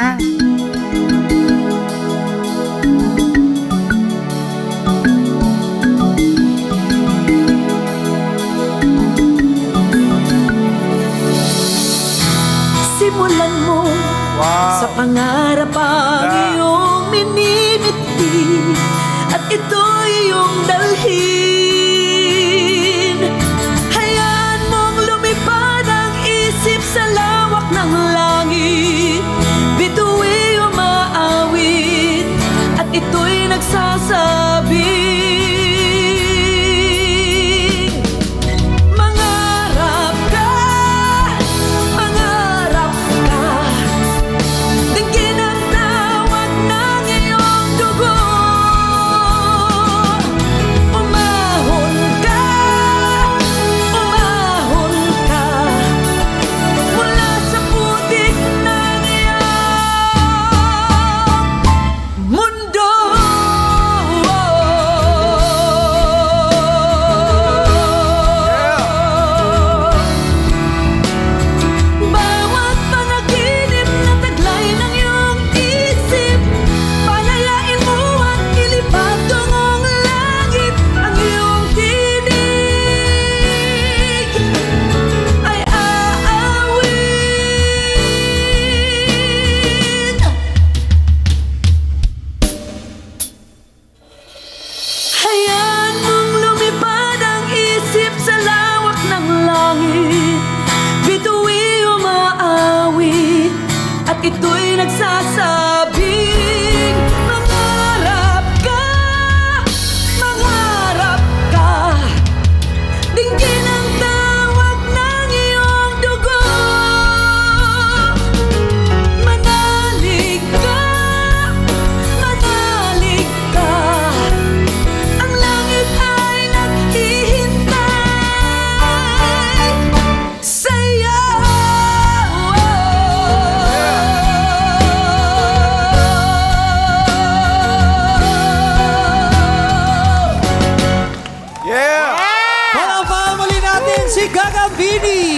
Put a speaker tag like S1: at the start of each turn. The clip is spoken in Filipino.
S1: na.
S2: Simulan mo sa pangarap ang iyong minimiti, at ito'y iyong dalhin. Hayaan mong lumipad ang isip sa lawak ng langit, bituin o maawit, at ito'y nagsasabi, ito'y nagsasabing mangarap ka, dinggin ang tawag ng iyong dugo. Manalig ka, ang langit ay naghihintay sa'yo.
S3: Palakpakan muli natin si Gagambini!